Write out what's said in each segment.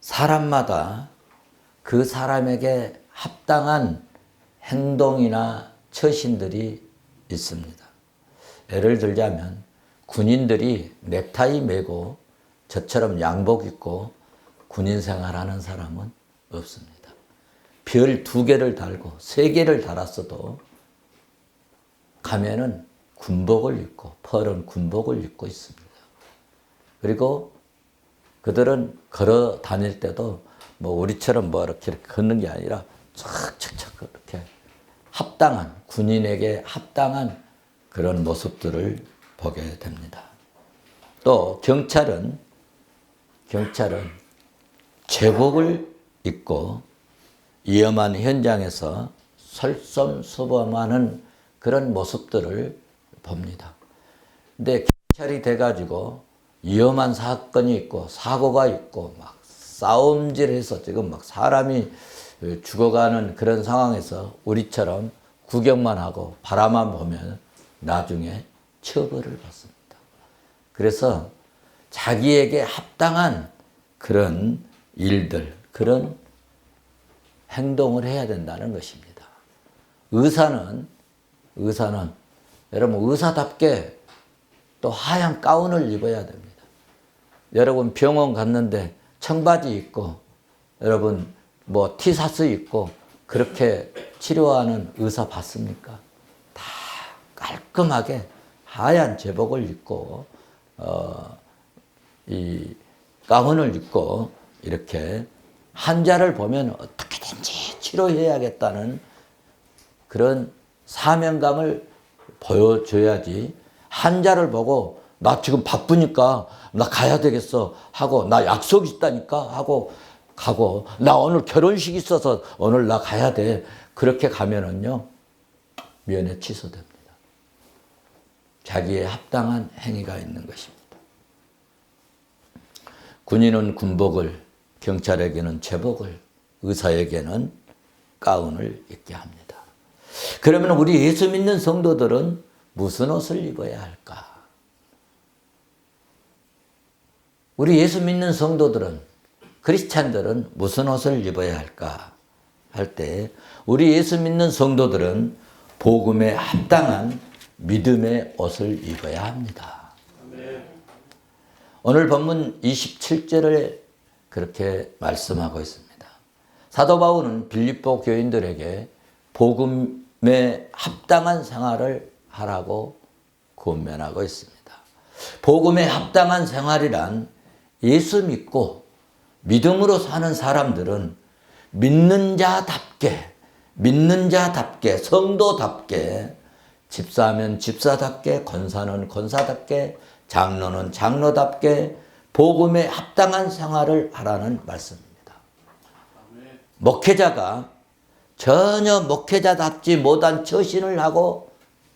사람마다 그 사람에게 합당한 행동이나 처신들이 있습니다. 예를 들자면 군인들이 넥타이 매고 저처럼 양복 입고 군인 생활하는 사람은 없습니다. 별 2개를 달고 3개를 달았어도 가면은 군복을 입고 펄은 군복을 입고 있습니다. 그리고 그들은 걸어 다닐 때도 뭐 우리처럼 뭐 이렇게 걷는 게 아니라 척척척 그렇게 합당한 군인에게 합당한 그런 모습들을 보게 됩니다. 또 경찰은 제복을 입고 위험한 현장에서 설섬수범하는 그런 모습들을 봅니다. 근데 경찰이 돼가지고 위험한 사건이 있고 사고가 있고 막 싸움질해서 지금 막 사람이 죽어가는 그런 상황에서 우리처럼 구경만 하고 바라만 보면 나중에 처벌을 받습니다. 그래서 자기에게 합당한 그런 일들, 그런 행동을 해야 된다는 것입니다. 의사는 여러분 의사답게 또 하얀 가운을 입어야 됩니다. 여러분 병원 갔는데 청바지 입고 여러분 뭐 티셔츠 입고 그렇게 치료하는 의사 봤습니까? 다 깔끔하게 하얀 제복을 입고 이 가운을 입고 이렇게 환자를 보면 어떻게든지 치료해야겠다는 그런 사명감을 보여줘야지, 환자를 보고 나 지금 바쁘니까 나 가야 되겠어 하고 나 약속 있다니까 하고 가고 나 오늘 결혼식 있어서 오늘 나 가야 돼 그렇게 가면은요 면회 취소됩니다. 자기의 합당한 행위가 있는 것입니다. 군인은 군복을, 경찰에게는 제복을, 의사에게는 가운을 입게 합니다. 그러면 우리 예수 믿는 성도들은 무슨 옷을 입어야 할까? 우리 예수 믿는 성도들은, 크리스찬들은 무슨 옷을 입어야 할까? 할 때 우리 예수 믿는 성도들은 복음에 합당한 믿음의 옷을 입어야 합니다. 오늘 본문 27절을 그렇게 말씀하고 있습니다. 사도 바울은 빌립보 교인들에게 복음에 합당한 생활을 하라고 권면하고 있습니다. 복음에 합당한 생활이란 예수 믿고 믿음으로 사는 사람들은 믿는 자답게, 성도답게, 집사하면 집사답게, 권사는 권사답게, 장로는 장로답게 복음에 합당한 생활을 하라는 말씀입니다. 목회자가 전혀 목회자답지 못한 처신을 하고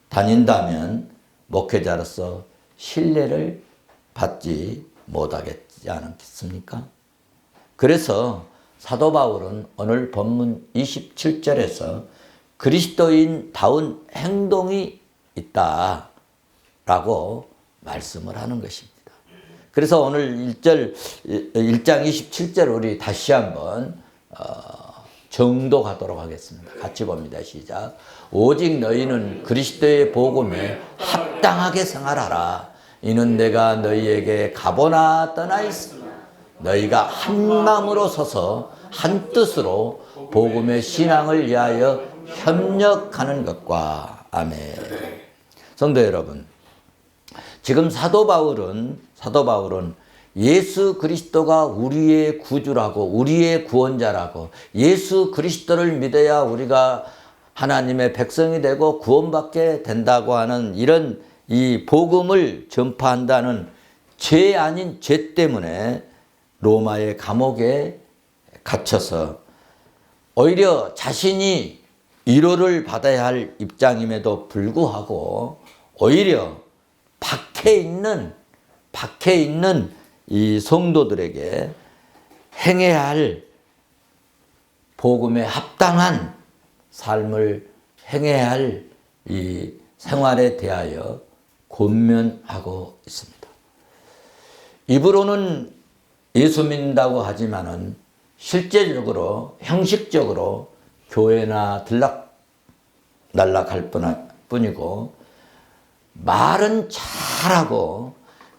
다닌다면 목회자로서 신뢰를 받지 못하겠지 않겠습니까? 그래서 사도 바울은 오늘 본문 27절에서 그리스도인다운 행동이 있다라고 말씀을 하는 것입니다. 그래서 오늘 1장 27절 우리 다시 한번 정독하도록 하겠습니다. 같이 봅니다. 시작. 오직 너희는 그리스도의 복음에 합당하게 생활하라. 이는 내가 너희에게 가보나 떠나 있으나 너희가 한 마음으로 서서 한 뜻으로 복음의 신앙을 위하여 협력하는 것과. 아멘. 성도 여러분, 지금 사도 바울은 예수 그리스도가 우리의 구주라고, 우리의 구원자라고, 예수 그리스도를 믿어야 우리가 하나님의 백성이 되고 구원받게 된다고 하는 이런 이 복음을 전파한다는 죄 아닌 죄 때문에 로마의 감옥에 갇혀서 오히려 자신이 위로를 받아야 할 입장임에도 불구하고 오히려 밖에 있는 이 성도들에게 행해야 할 복음에 합당한 삶을 행해야 할 이 생활에 대하여 권면하고 있습니다. 입으로는 예수 믿는다고 하지만은 실제적으로 형식적으로 교회나 들락날락할 뿐이고 말은 잘하고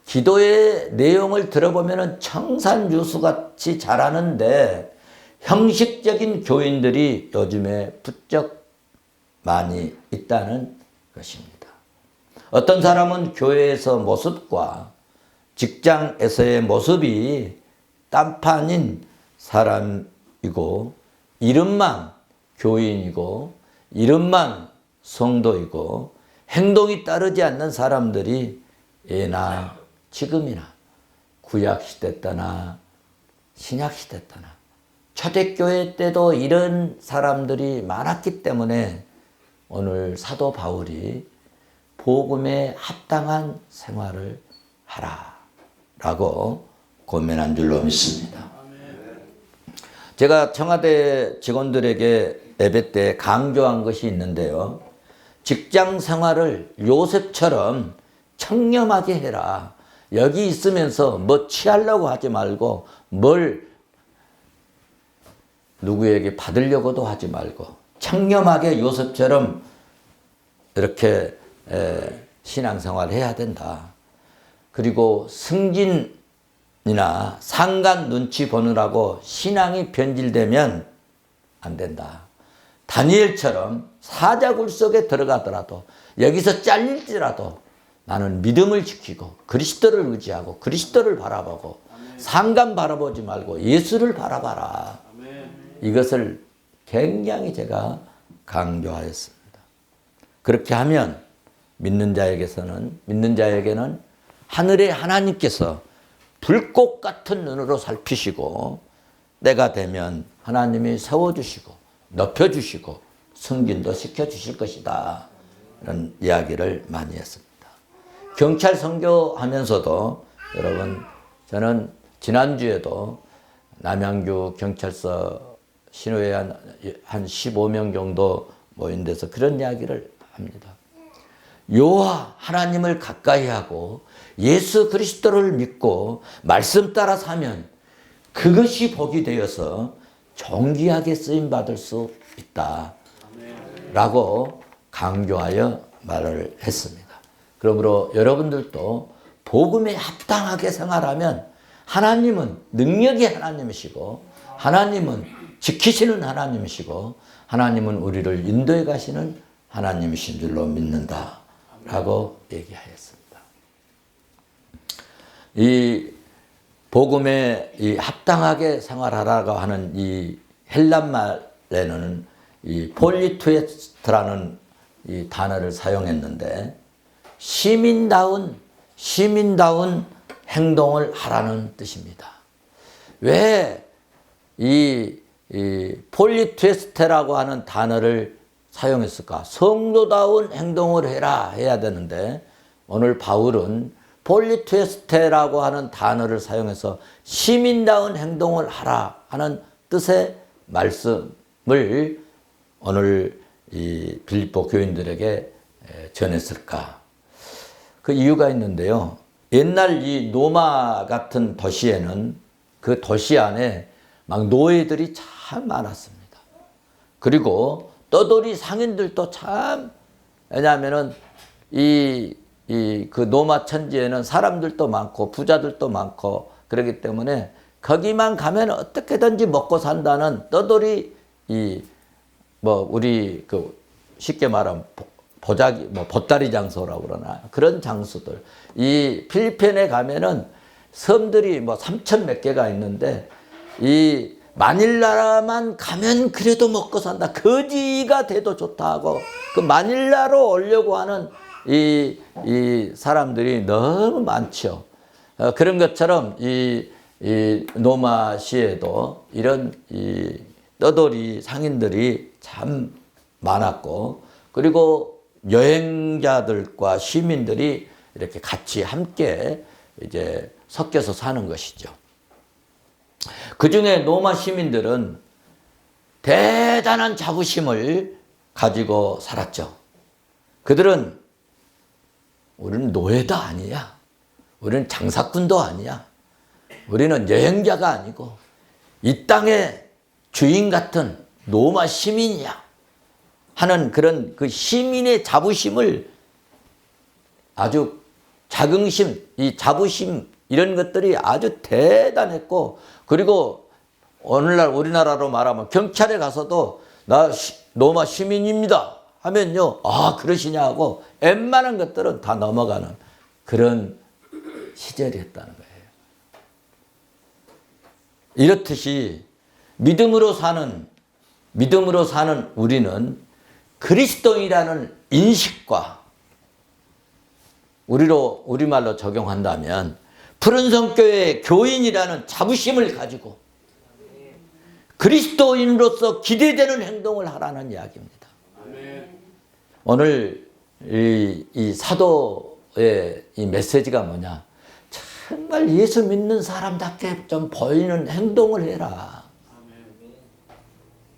기도의 내용을 들어보면 청산유수같이 잘하는데 형식적인 교인들이 요즘에 부쩍 많이 있다는 것입니다. 어떤 사람은 교회에서 모습과 직장에서의 모습이 딴판인 사람이고 이름만 교인이고 이름만 성도이고 행동이 따르지 않는 사람들이 예나 지금이나 구약시대 때나 신약시대 때나 초대교회 때도 이런 사람들이 많았기 때문에 오늘 사도 바울이 복음에 합당한 생활을 하라라고 권면한 줄로 믿습니다. 제가 청와대 직원들에게 예배 때 강조한 것이 있는데요. 직장 생활을 요셉처럼 청렴하게 해라. 여기 있으면서 뭐 취하려고 하지 말고 뭘 누구에게 받으려고도 하지 말고 청렴하게 요셉처럼 이렇게 신앙생활을 해야 된다. 그리고 승진이나 상관 눈치 보느라고 신앙이 변질되면 안 된다. 다니엘처럼 사자굴 속에 들어가더라도 여기서 잘릴지라도 나는 믿음을 지키고 그리스도를 의지하고 그리스도를 바라보고 상관 바라보지 말고 예수를 바라봐라. 이것을 굉장히 제가 강조하였습니다. 그렇게 하면 믿는 자에게는 하늘의 하나님께서 불꽃 같은 눈으로 살피시고 때가 되면 하나님이 세워주시고 높여주시고 승진도 시켜주실 것이다. 이런 이야기를 많이 했습니다. 경찰 선교하면서도 여러분 저는 지난주에도 남양주 경찰서 신호에 한 15명 정도 모인 데서 그런 이야기를 합니다. 여호와 하나님을 가까이 하고 예수 그리스도를 믿고 말씀 따라 사면 그것이 복이 되어서 존귀하게 쓰임받을 수 있다 라고 강조하여 말을 했습니다. 그러므로 여러분들도 복음에 합당하게 생활하면 하나님은 능력의 하나님이시고 하나님은 지키시는 하나님이시고 하나님은 우리를 인도해 가시는 하나님이신 줄로 믿는다 라고 얘기하였습니다. 이 복음에 이 합당하게 생활하라고 하는 이 헬란말에는 이 폴리투에스트라는 이 단어를 사용했는데 시민다운 행동을 하라는 뜻입니다. 왜 이 폴리투에스테라고 하는 단어를 사용했을까? 성도다운 행동을 해야 되는데 오늘 바울은 폴리투에스테라고 하는 단어를 사용해서 시민다운 행동을 하라 하는 뜻의 말씀을 오늘 이 빌립보 교인들에게 전했을까? 그 이유가 있는데요. 옛날 이 로마 같은 도시에는 그 도시 안에 막 노예들이 참 많았습니다. 그리고 떠돌이 상인들도 참, 왜냐하면은 그 로마 천지에는 사람들도 많고 부자들도 많고 그렇기 때문에 거기만 가면 어떻게든지 먹고 산다는 떠돌이 우리 쉽게 말하면 보자기 보따리 장소라고 그러나 그런 장소들. 이 필리핀에 가면은 섬들이 3,000 몇 개가 있는데 이 마닐라만 가면 그래도 먹고 산다. 거지가 돼도 좋다 하고 그 마닐라로 오려고 하는 이 사람들이 너무 많죠. 그런 것처럼 이 로마시에도 이런 이 떠돌이 상인들이 참 많았고 그리고 여행자들과 시민들이 이렇게 같이 함께 이제 섞여서 사는 것이죠. 그 중에 로마 시민들은 대단한 자부심을 가지고 살았죠. 그들은 우리는 노예도 아니야. 우리는 장사꾼도 아니야. 우리는 여행자가 아니고 이 땅의 주인 같은 로마 시민이야 하는 그런 그 시민의 자부심을 아주 자긍심, 이 자부심 이런 것들이 아주 대단했고, 그리고 오늘날 우리나라로 말하면 경찰에 가서도 나 로마 시민입니다 하면요, 아 그러시냐 하고 웬만한 것들은 다 넘어가는 그런 시절이었다는 거예요. 이렇듯이 믿음으로 사는 우리는 그리스도인이라는 인식과 우리말로 적용한다면 푸른 성교회 교인이라는 자부심을 가지고 그리스도인으로서 기대되는 행동을 하라는 이야기입니다. 오늘 이 사도의 이 메시지가 뭐냐? 정말 예수 믿는 사람답게 좀 보이는 행동을 해라.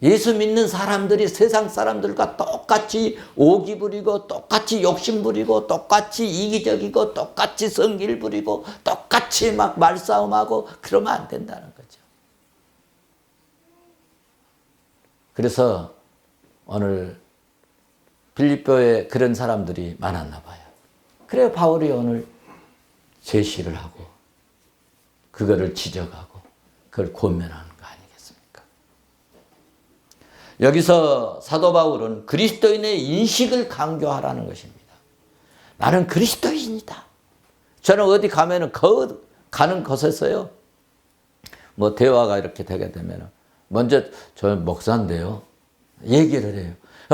예수 믿는 사람들이 세상 사람들과 똑같이 오기 부리고 똑같이 욕심 부리고 똑같이 이기적이고 똑같이 성질 부리고 똑같이 막 말싸움하고 그러면 안 된다는 거죠. 그래서 오늘 빌립보에 그런 사람들이 많았나 봐요. 그래서 바울이 오늘 제시를 하고 그거를 지적하고 그걸 권면하는 거 아니겠습니까? 여기서 사도 바울은 그리스도인의 인식을 강조하라는 것입니다. 나는 그리스도인이다. 저는 어디 가면은 가는 곳에서요, 뭐 대화가 이렇게 되게 되면 먼저 저 목사인데요 얘기를 해요.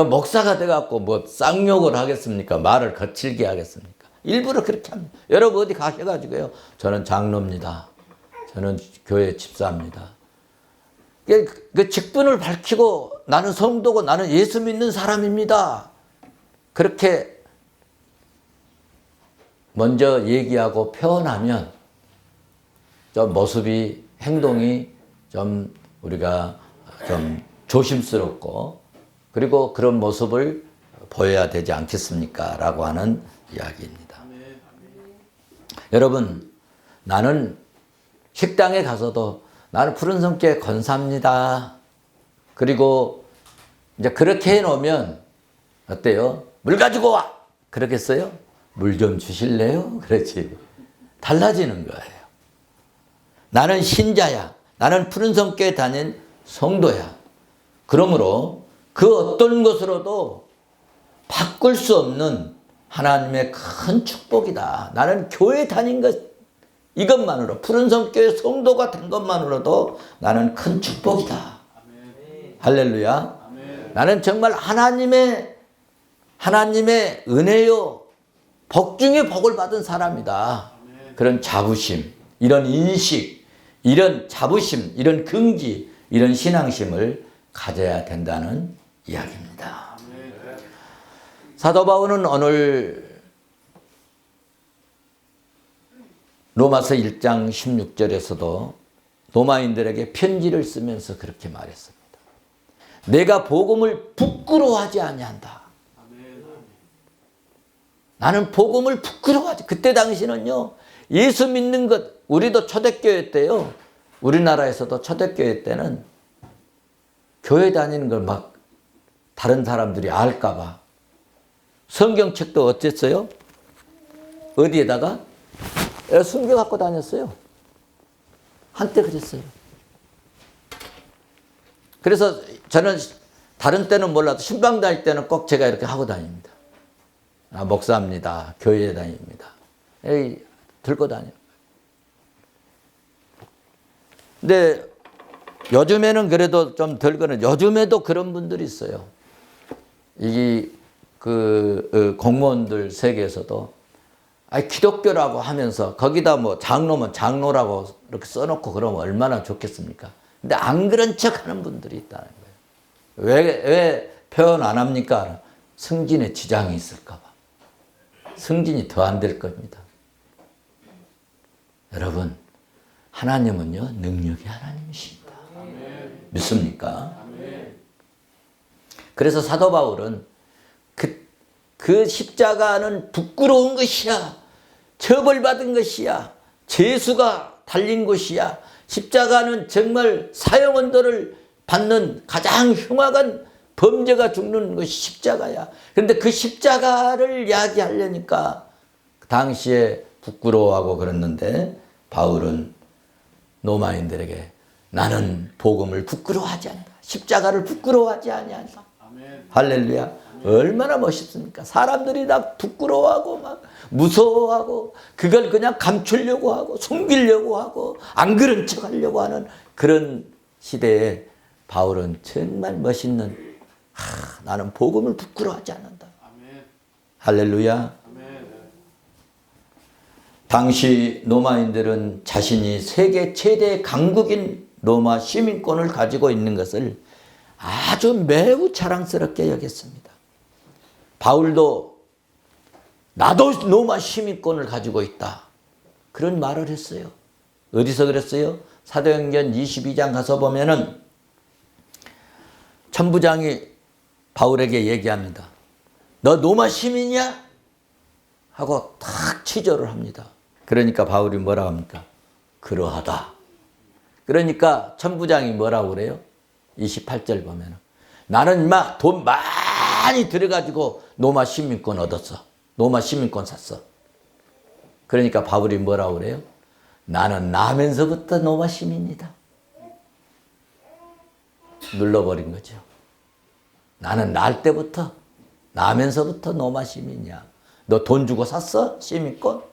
목사가 돼갖고 뭐 쌍욕을 하겠습니까? 말을 거칠게 하겠습니까? 일부러 그렇게 합니다. 여러분 어디 가셔가지고요, 저는 장로입니다. 저는 교회 집사입니다. 그 직분을 밝히고 나는 성도고 나는 예수 믿는 사람입니다. 그렇게 먼저 얘기하고 표현하면 좀 모습이, 행동이 좀 우리가 좀 조심스럽고 그리고 그런 모습을 보여야 되지 않겠습니까? 라고 하는 이야기입니다. 여러분, 나는 식당에 가서도 나는 푸른 성교회 권사입니다. 그리고 이제 그렇게 해놓으면 어때요? 물 가지고 와! 그러겠어요? 물 좀 주실래요? 그렇지. 달라지는 거예요. 나는 신자야. 나는 푸른 성교회 다닌 성도야. 그러므로 그 어떤 것으로도 바꿀 수 없는 하나님의 큰 축복이다. 나는 교회 다닌 것, 이것만으로, 푸른 성교회 성도가 된 것만으로도 나는 큰 축복이다. 아멘. 할렐루야. 아멘. 나는 정말 하나님의 은혜요, 복 중에 복을 받은 사람이다. 아멘. 그런 자부심, 이런 인식, 이런 자부심, 이런 긍지, 이런 신앙심을 가져야 된다는 이야기입니다. 사도 바울은 오늘 로마서 1장 16절에서도 로마인들에게 편지를 쓰면서 그렇게 말했습니다. 내가 복음을 부끄러워하지 아니한다. 나는 복음을 부끄러워하지. 그때 당시는요, 예수 믿는 것, 우리도 초대교회 때요, 우리나라에서도 초대교회 때는 교회 다니는 걸 막 다른 사람들이 알까봐 성경책도 어땠어요? 어디에다가? 숨겨 갖고 다녔어요. 한때 그랬어요. 그래서 저는 다른 때는 몰라도 신방 다닐 때는 꼭 제가 이렇게 하고 다닙니다. 아, 목사입니다. 교회에 다닙니다. 에이, 들고 다녀요. 근데 요즘에는 그래도 좀 덜 거는, 요즘에도 그런 분들이 있어요. 이 공무원들 세계에서도 기독교라고 하면서 거기다 뭐 장로면 장로라고 이렇게 써놓고 그러면 얼마나 좋겠습니까? 근데 안 그런 척 하는 분들이 있다는 거예요. 왜 표현 안 합니까? 승진에 지장이 있을까 봐. 승진이 더 안 될 겁니다. 여러분, 하나님은요, 능력의 하나님이십니다. 믿습니까? 그래서 사도 바울은 그 십자가는 부끄러운 것이야. 처벌받은 것이야. 죄수가 달린 곳이야. 십자가는 정말 사형언도를 받는 가장 흉악한 범죄가 죽는 것이 십자가야. 그런데 그 십자가를 이야기하려니까 당시에 부끄러워하고 그랬는데 바울은 로마인들에게 나는 복음을 부끄러워하지 않는다. 십자가를 부끄러워하지 아니한다. 할렐루야. 얼마나 멋있습니까? 사람들이 다 부끄러워하고 막 무서워하고 그걸 그냥 감추려고 하고 숨기려고 하고 안 그런 척 하려고 하는 그런 시대에 바울은 정말 멋있는 나는 복음을 부끄러워하지 않는다. 할렐루야. 당시 로마인들은 자신이 세계 최대 강국인 로마 시민권을 가지고 있는 것을 아주 매우 자랑스럽게 여겼습니다. 바울도 나도 로마 시민권을 가지고 있다. 그런 말을 했어요. 어디서 그랬어요? 사도행전 22장 가서 보면은 천부장이 바울에게 얘기합니다. 너 로마 시민이야? 하고 탁 취조를 합니다. 그러니까 바울이 뭐라고 합니까? 그러하다. 그러니까 천부장이 뭐라고 그래요? 28절 보면 나는 막 돈 많이 들여가지고 로마 시민권 얻었어. 로마 시민권 샀어. 그러니까 바울이 뭐라고 그래요? 나는 나면서부터 로마 시민이다. 눌러버린 거죠. 나는 날 때부터 나면서부터 로마 시민이야. 너 돈 주고 샀어? 시민권?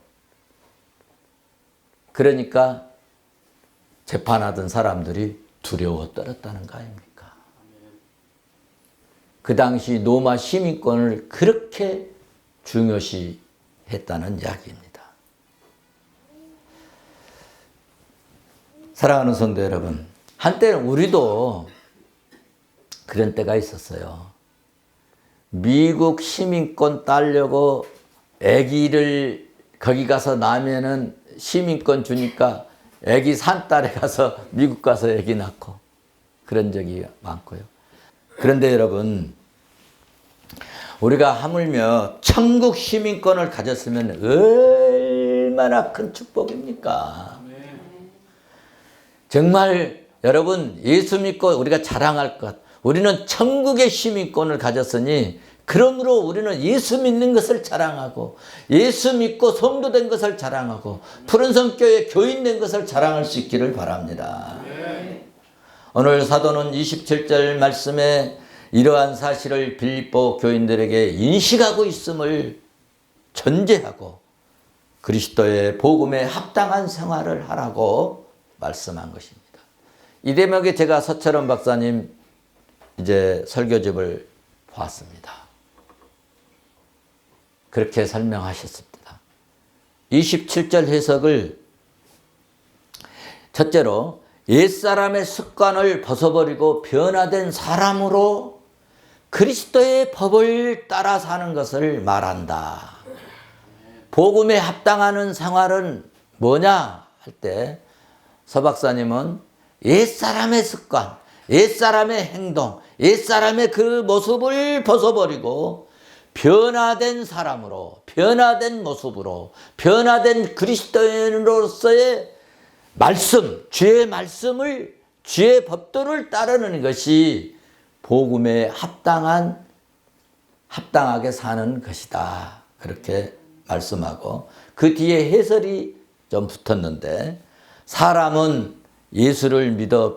그러니까 재판하던 사람들이 두려워 떨었다는 거 아닙니까? 그 당시 로마 시민권을 그렇게 중요시 했다는 이야기입니다. 사랑하는 성도 여러분, 한때는 우리도 그런 때가 있었어요. 미국 시민권 따려고 아기를 거기 가서 낳으면은 시민권 주니까 아기 산 딸에 가서 미국 가서 아기 낳고 그런 적이 많고요. 그런데 여러분, 우리가 하물며 천국 시민권을 가졌으면 얼마나 큰 축복입니까? 정말 여러분 예수 믿고 우리가 자랑할 것, 우리는 천국의 시민권을 가졌으니 그러므로 우리는 예수 믿는 것을 자랑하고 예수 믿고 성도 된 것을 자랑하고 푸른성교회 교인 된 것을 자랑할 수 있기를 바랍니다. 오늘 사도는 27절 말씀에 이러한 사실을 빌립보 교인들에게 인식하고 있음을 전제하고 그리스도의 복음에 합당한 생활을 하라고 말씀한 것입니다. 이 대목에 제가 서철원 박사님 이제 설교집을 봤습니다. 그렇게 설명하셨습니다. 27절 해석을 첫째로 옛사람의 습관을 벗어버리고 변화된 사람으로 그리스도의 법을 따라 사는 것을 말한다. 복음에 합당하는 생활은 뭐냐 할 때 서 박사님은 옛사람의 습관, 옛사람의 행동, 옛사람의 그 모습을 벗어버리고 변화된 사람으로, 변화된 모습으로, 변화된 그리스도인으로서의 말씀, 주의 말씀을, 주의 법도를 따르는 것이 복음에 합당하게 사는 것이다. 그렇게 말씀하고 그 뒤에 해설이 좀 붙었는데 사람은 예수를 믿어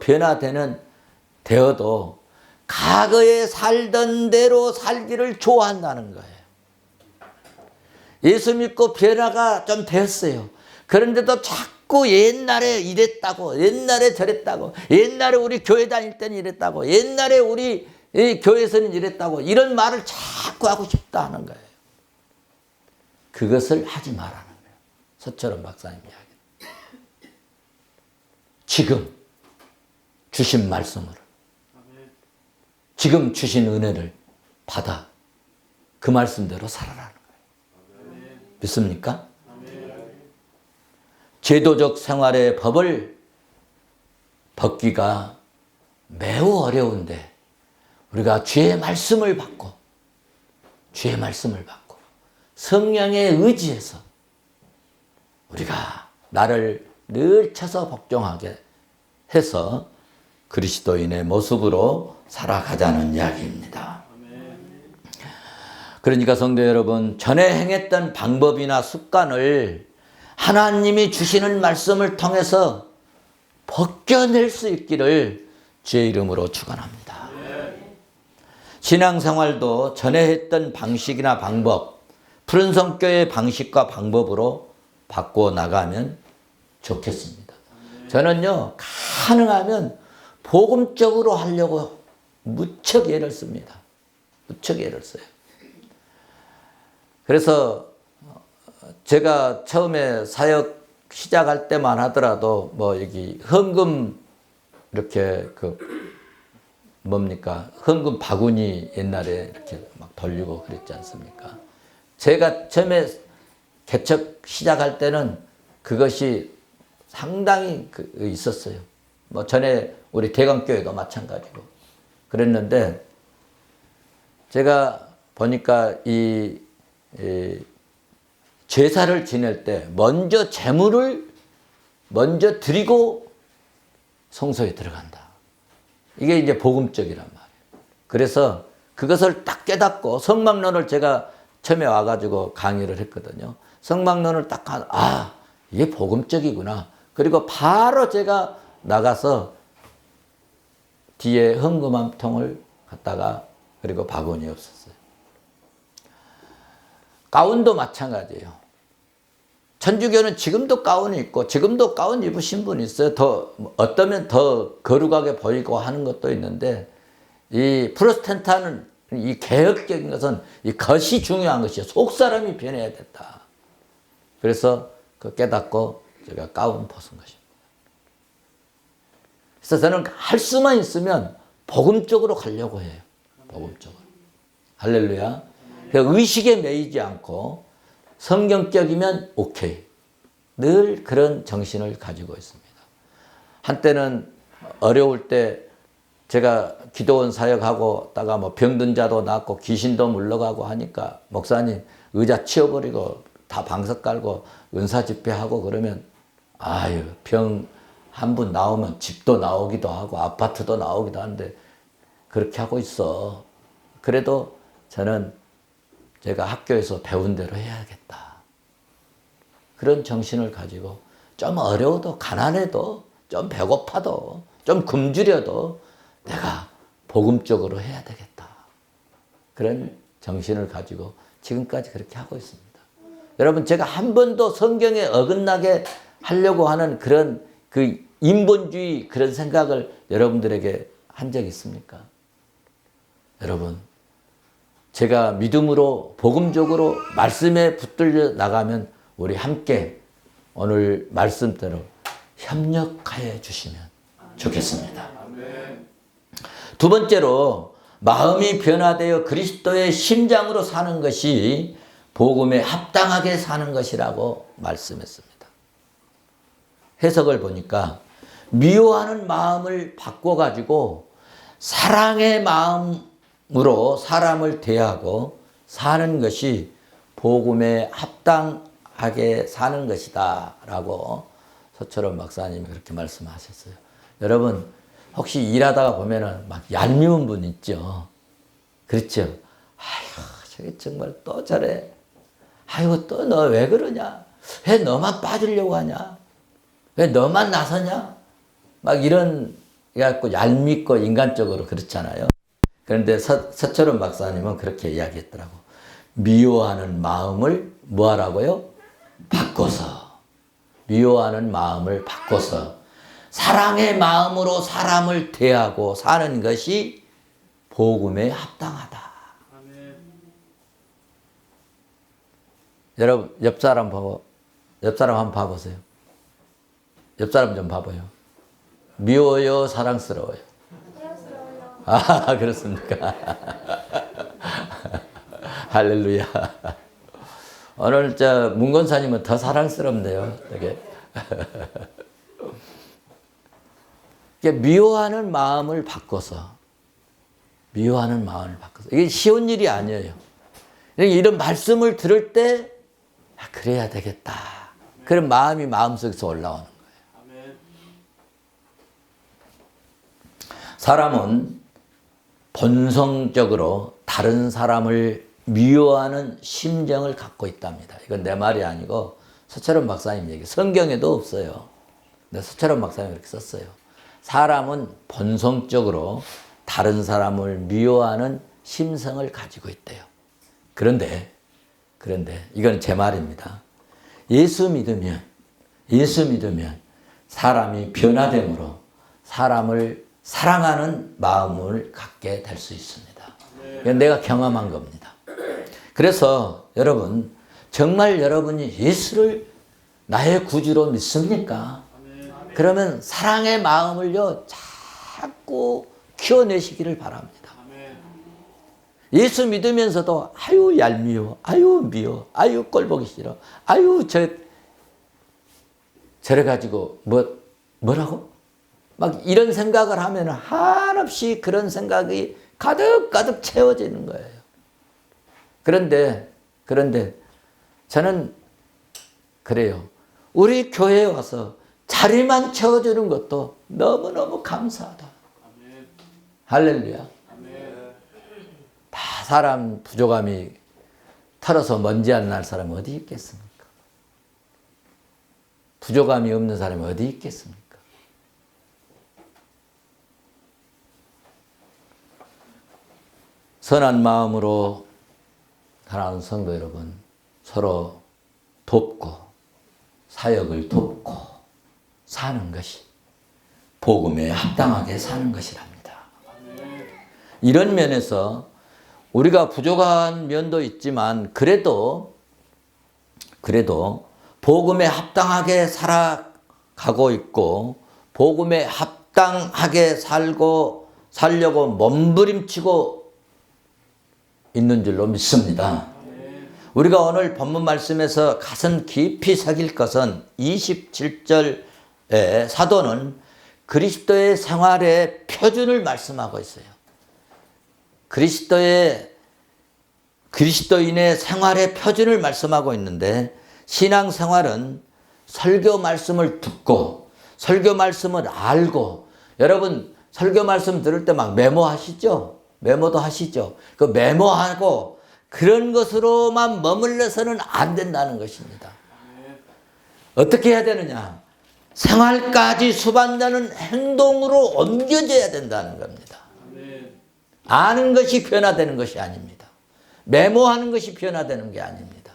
되어도 과거에 살던 대로 살기를 좋아한다는 거예요. 예수 믿고 변화가 좀 됐어요. 그런데도 자꾸 옛날에 이랬다고, 옛날에 저랬다고, 옛날에 우리 교회 다닐 때는 이랬다고, 옛날에 우리 교회에서는 이랬다고 이런 말을 자꾸 하고 싶다 하는 거예요. 그것을 하지 말라는 거예요. 서철원 박사님 이야기. 지금 주신 말씀으로, 지금 주신 은혜를 받아 그 말씀대로 살아라는 거예요. 믿습니까? 제도적 생활의 법을 벗기가 매우 어려운데 우리가 주의 말씀을 받고 성령에 의지해서 우리가 나를 늘 쳐서 복종하게 해서 그리스도인의 모습으로 살아가자는 이야기입니다. 그러니까 성도 여러분, 전에 행했던 방법이나 습관을 하나님이 주시는 말씀을 통해서 벗겨낼 수 있기를 주의 이름으로 축원합니다. 신앙생활도 전에 했던 방식이나 방법, 푸른 성교의 방식과 방법으로 바꿔 나가면 좋겠습니다. 저는요, 가능하면 복음적으로 하려고 무척 애를 씁니다. 무척 애를 써요. 그래서 제가 처음에 사역 시작할 때만 하더라도 뭐 여기 헌금 이렇게 헌금 바구니 옛날에 이렇게 막 돌리고 그랬지 않습니까? 제가 처음에 개척 시작할 때는 그것이 상당히 있었어요. 뭐 전에 우리 대강교회도 마찬가지고 그랬는데 제가 보니까 이 제사를 지낼 때 먼저 제물을 먼저 드리고 성소에 들어간다. 이게 이제 복음적이란 말이에요. 그래서 그것을 딱 깨닫고 성막론을 제가 처음에 와가지고 강의를 했거든요. 성막론을 딱 이게 복음적이구나. 그리고 바로 제가 나가서 뒤에 헌금 한 통을 갖다가 그리고 바구니 없었어요. 가운도 마찬가지예요. 천주교는 지금도 가운이 있고 지금도 가운 입으신 분이 있어요. 어떠면 더 거룩하게 보이고 하는 것도 있는데 이 프로테스탄트는 이 개혁적인 것은 이 겉이 중요한 것이에요. 속사람이 변해야 된다. 그래서 깨닫고 제가 가운 벗은 것입니다. 그래서 저는 할 수만 있으면 복음적으로 가려고 해요. 복음적으로. 할렐루야. 의식에 매이지 않고 성경격이면 오케이. 늘 그런 정신을 가지고 있습니다. 한때는 어려울 때 제가 기도원 사역하고 다가 뭐 병든 자도 낫고 귀신도 물러가고 하니까 목사님 의자 치워버리고 다 방석 깔고 은사 집회하고 그러면 병 한 분 나오면 집도 나오기도 하고 아파트도 나오기도 하는데 그렇게 하고 있어. 그래도 저는 제가 학교에서 배운 대로 해야겠다. 그런 정신을 가지고 좀 어려워도 가난해도 좀 배고파도 좀 굶주려도 내가 복음적으로 해야 되겠다. 그런 정신을 가지고 지금까지 그렇게 하고 있습니다. 여러분 제가 한 번도 성경에 어긋나게 하려고 하는 그런 인본주의 그런 생각을 여러분들에게 한 적 있습니까? 여러분 제가 믿음으로 복음적으로 말씀에 붙들려 나가면 우리 함께 오늘 말씀대로 협력하여 주시면 좋겠습니다. 두 번째로 마음이 변화되어 그리스도의 심장으로 사는 것이 복음에 합당하게 사는 것이라고 말씀했습니다. 해석을 보니까 미워하는 마음을 바꿔가지고 사랑의 마음으로 사람을 대하고 사는 것이 복음에 합당하게 사는 것이다 라고 서철원 박사님이 그렇게 말씀하셨어요. 여러분 혹시 일하다가 보면은 막 얄미운 분 있죠. 그렇죠. 저게 정말 또 저래. 또 너 왜 그러냐. 왜 너만 빠지려고 하냐. 왜 너만 나서냐? 막 이런, 그래갖고 얄밉고 인간적으로 그렇잖아요. 그런데 서철원 박사님은 그렇게 이야기했더라고. 미워하는 마음을 뭐 하라고요? 바꿔서. 미워하는 마음을 바꿔서 사랑의 마음으로 사람을 대하고 사는 것이 복음에 합당하다. 여러분, 옆 사람 한번 봐보세요. 옆 사람 좀 봐봐요. 미워요, 사랑스러워요? 사랑스러워요. 그렇습니까? 할렐루야. 오늘 문건사님은 더 사랑스럽네요. 되게. 미워하는 마음을 바꿔서. 이게 쉬운 일이 아니에요. 이런 말씀을 들을 때, 그래야 되겠다. 그런 마음이 마음속에서 올라오는 거예요. 사람은 본성적으로 다른 사람을 미워하는 심정을 갖고 있답니다. 이건 내 말이 아니고 서철원 박사님 얘기. 성경에도 없어요. 근데 서철원 박사님이 그렇게 썼어요. 사람은 본성적으로 다른 사람을 미워하는 심성을 가지고 있대요. 그런데 이건 제 말입니다. 예수 믿으면 사람이 변화됨으로 사람을 사랑하는 마음을 갖게 될 수 있습니다. 이건 내가 경험한 겁니다. 그래서 여러분, 정말 여러분이 예수를 나의 구주로 믿습니까? 그러면 사랑의 마음을요 자꾸 키워내시기를 바랍니다. 예수 믿으면서도 아유 얄미워, 아유 미워, 아유 꼴보기 싫어, 아유 저래 가지고 뭐라고? 막 이런 생각을 하면 한없이 그런 생각이 가득 채워지는 거예요. 그런데 저는 그래요. 우리 교회에 와서 자리만 채워주는 것도 너무너무 감사하다. 아멘. 할렐루야. 아멘. 다 사람 부족함이 털어서 먼지 안 날 사람이 어디 있겠습니까? 부족함이 없는 사람이 어디 있겠습니까? 선한 마음으로 사랑하는 성도 여러분, 서로 돕고 사역을 돕고 사는 것이 복음에 합당하게 사는 것이랍니다. 이런 면에서 우리가 부족한 면도 있지만 그래도 복음에 합당하게 살아가고 있고 복음에 합당하게 살려고 몸부림치고 있는 줄로 믿습니다. 우리가 오늘 본문 말씀에서 가슴 깊이 새길 것은 27절에 사도는 그리스도의 생활의 표준을 말씀하고 있어요. 그리스도인의 생활의 표준을 말씀하고 있는데 신앙생활은 설교 말씀을 듣고 설교 말씀을 알고 여러분 설교 말씀 들을 때 막 메모하시죠? 메모도 하시죠? 그 메모하고 그런 것으로만 머물러서는 안 된다는 것입니다. 어떻게 해야 되느냐? 생활까지 수반되는 행동으로 옮겨져야 된다는 겁니다. 아는 것이 변화되는 것이 아닙니다. 메모하는 것이 변화되는 게 아닙니다.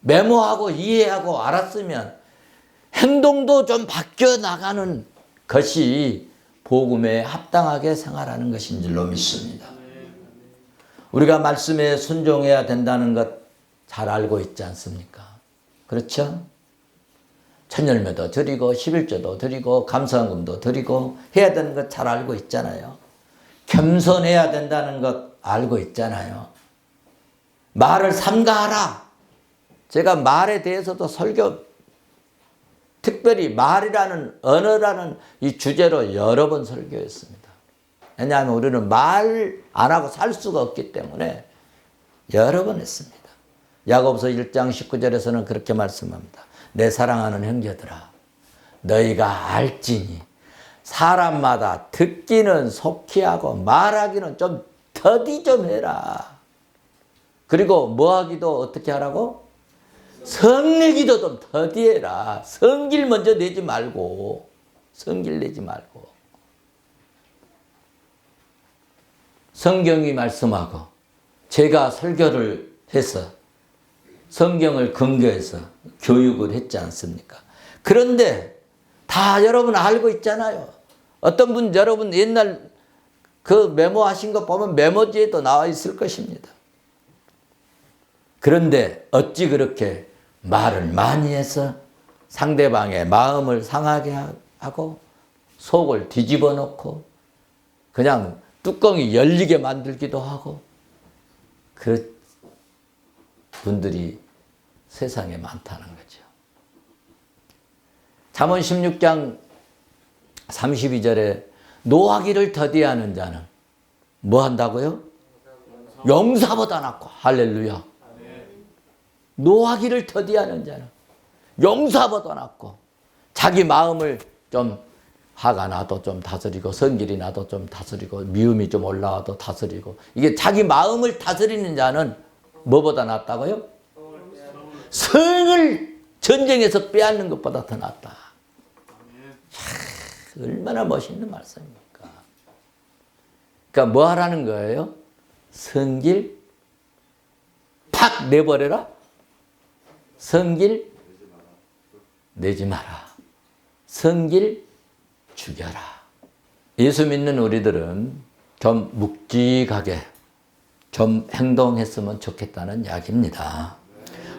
메모하고 이해하고 알았으면 행동도 좀 바뀌어 나가는 것이 복음에 합당하게 생활하는 것인 줄로 믿습니다. 우리가 말씀에 순종해야 된다는 것 잘 알고 있지 않습니까? 그렇죠? 천열매도 드리고 11조도 드리고 감사헌금도 드리고 해야 되는 것 잘 알고 있잖아요. 겸손해야 된다는 것 알고 있잖아요. 말을 삼가하라. 제가 말에 대해서도 설교 특별히 말이라는 언어라는 이 주제로 여러 번 설교했습니다. 왜냐하면 우리는 말 안 하고 살 수가 없기 때문에 여러 번 했습니다. 야고보서 1장 19절에서는 그렇게 말씀합니다. 내 사랑하는 형제들아 너희가 알지니 사람마다 듣기는 속히 하고 말하기는 좀 더디 좀 해라. 그리고 뭐하기도 어떻게 하라고? 성내기도 좀 더디해라. 성질 먼저 내지 말고 성질 내지 말고 성경이 말씀하고 제가 설교를 해서 성경을 근거해서 교육을 했지 않습니까? 그런데 다 여러분 알고 있잖아요. 어떤 분 여러분 옛날 그 메모하신 거 보면 메모지에도 나와 있을 것입니다. 그런데 어찌 그렇게 말을 많이 해서 상대방의 마음을 상하게 하고 속을 뒤집어 놓고 그냥 뚜껑이 열리게 만들기도 하고 그런 분들이 세상에 많다는 거죠. 잠언 16장 32절에 노하기를 더디하는 자는 뭐 한다고요? 용사보다 낫고. 할렐루야. 노하기를 더디하는 자는 용사보다 낫고 자기 마음을 좀 화가 나도 좀 다스리고 성질이 나도 좀 다스리고 미움이 좀 올라와도 다스리고 이게 자기 마음을 다스리는 자는 뭐보다 낫다고요? 성을 전쟁에서 빼앗는 것보다 더 낫다. 야, 얼마나 멋있는 말씀입니까? 그러니까 뭐 하라는 거예요? 성길 팍 내버려라. 성길 내지 마라. 성길 죽여라. 예수 믿는 우리들은 좀 묵직하게 좀 행동했으면 좋겠다는 이야기입니다.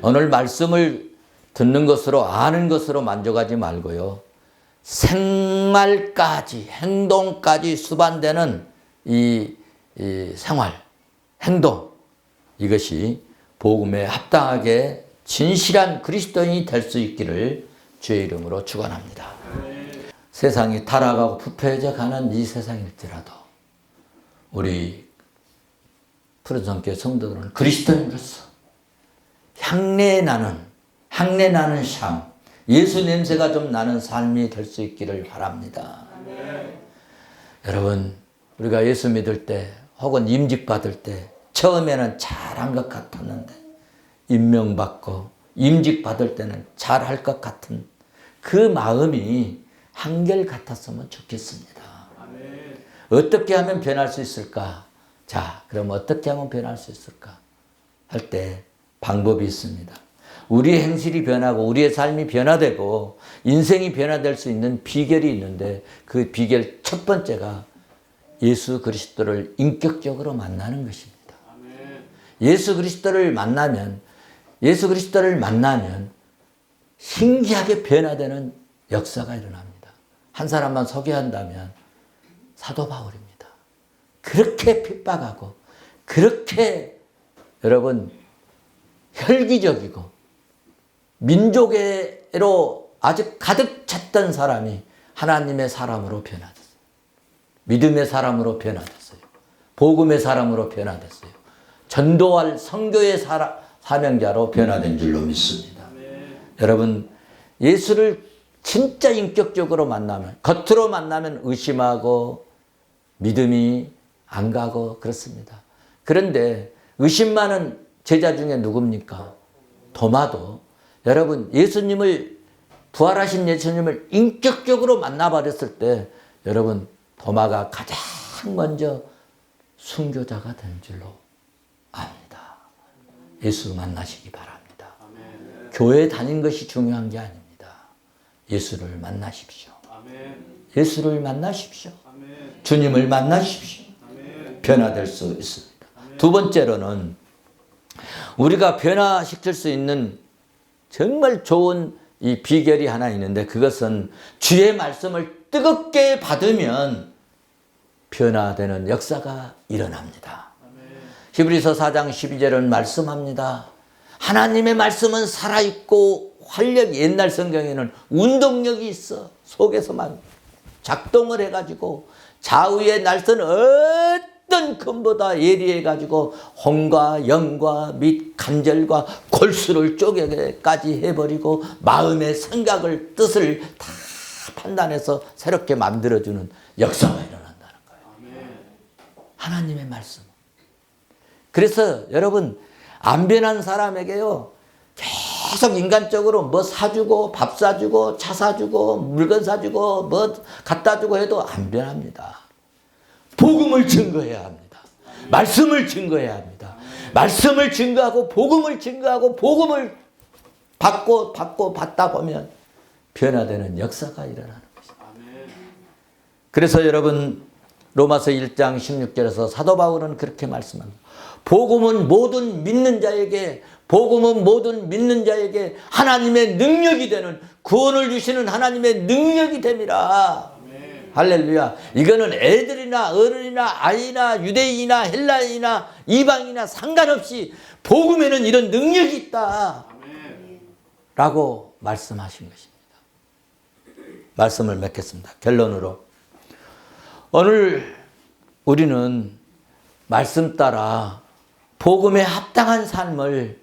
오늘 말씀을 듣는 것으로 아는 것으로 만족하지 말고요. 생활까지 행동까지 수반되는 이 생활, 행동 이것이 복음에 합당하게 진실한 그리스도인이 될 수 있기를 주의 이름으로 축원합니다. 세상이 타락하고 부패해져 가는 이 세상일지라도 우리 푸른성교회 성도들은 그리스도인으로서 향내 나는 삶, 예수 냄새가 좀 나는 삶이 될 수 있기를 바랍니다. 여러분, 우리가 예수 믿을 때 혹은 임직 받을 때 처음에는 잘한 것 같았는데 임명받고 임직 받을 때는 잘할 것 같은 그 마음이 한결같았으면 좋겠습니다. 어떻게 하면 변할 수 있을까? 자, 그럼 어떻게 하면 변할 수 있을까? 할 때 방법이 있습니다. 우리의 행실이 변하고 우리의 삶이 변화되고 인생이 변화될 수 있는 비결이 있는데 그 비결 첫 번째가 예수 그리스도를 인격적으로 만나는 것입니다. 예수 그리스도를 만나면 신기하게 변화되는 역사가 일어납니다. 한 사람만 소개한다면 사도 바울입니다. 그렇게 핍박하고 그렇게 여러분 혈기적이고 민족애로 아주 가득 찼던 사람이 하나님의 사람으로 변화됐어요. 믿음의 사람으로 변화됐어요. 복음의 사람으로 변화됐어요. 전도할 선교의 사명자로 변화된 줄로 믿습니다. 여러분, 예수를 진짜 인격적으로 만나면, 겉으로 만나면 의심하고 믿음이 안 가고 그렇습니다. 그런데 의심 많은 제자 중에 누굽니까? 도마도 여러분 예수님을 부활하신 예수님을 인격적으로 만나버렸을 때 여러분 도마가 가장 먼저 순교자가 된 줄로 압니다. 예수 만나시기 바랍니다. 아멘. 교회 다닌 것이 중요한 게 아닙니다. 예수를 만나십시오. 아멘. 예수를 만나십시오. 아멘. 주님을 만나십시오. 아멘. 변화될 수 있습니다. 아멘. 두 번째로는 우리가 변화시킬 수 있는 정말 좋은 이 비결이 하나 있는데 그것은 주의 말씀을 뜨겁게 받으면 변화되는 역사가 일어납니다. 히브리서 4장 12절은 말씀합니다. 하나님의 말씀은 살아있고 활력이 옛날 성경에는 운동력이 있어. 속에서만 작동을 해가지고 좌우의 날선 어떤 금보다 예리해가지고 혼과 영과 및 간절과 골수를 쪼개까지 해버리고 마음의 생각을 뜻을 다 판단해서 새롭게 만들어주는 역사가 일어난다는 거예요. 하나님의 말씀. 그래서 여러분 안 변한 사람에게요 계속 인간적으로 뭐 사주고 밥 사주고 차 사주고 물건 사주고 뭐 갖다 주고 해도 안 변합니다. 복음을 증거해야 합니다. 말씀을 증거해야 합니다. 말씀을 증거하고 복음을 받고 받다 보면 변화되는 역사가 일어나는 것입니다. 그래서 여러분 로마서 1장 16절에서 사도 바울은 그렇게 말씀합니다. 복음은 모든 믿는 자에게 하나님의 능력이 되는 구원을 주시는 하나님의 능력이 됨이라. 아멘. 할렐루야. 이거는 애들이나 어른이나 아이나 유대인이나 헬라인이나 이방이나 상관없이 복음에는 이런 능력이 있다. 아멘. 라고 말씀하신 것입니다. 말씀을 맺겠습니다. 결론으로 오늘 우리는 말씀 따라 복음에 합당한 삶을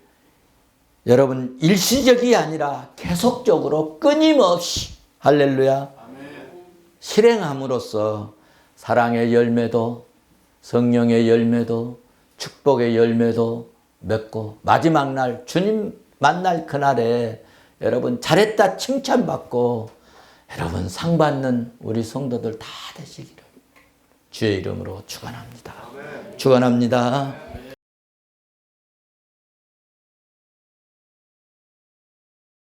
여러분 일시적이 아니라 계속적으로 끊임없이 할렐루야 실행함으로써 사랑의 열매도 성령의 열매도 축복의 열매도 맺고 마지막 날 주님 만날 그날에 여러분 잘했다 칭찬받고 여러분 상 받는 우리 성도들 다 되시기를 주의 이름으로 축원합니다. 축원합니다.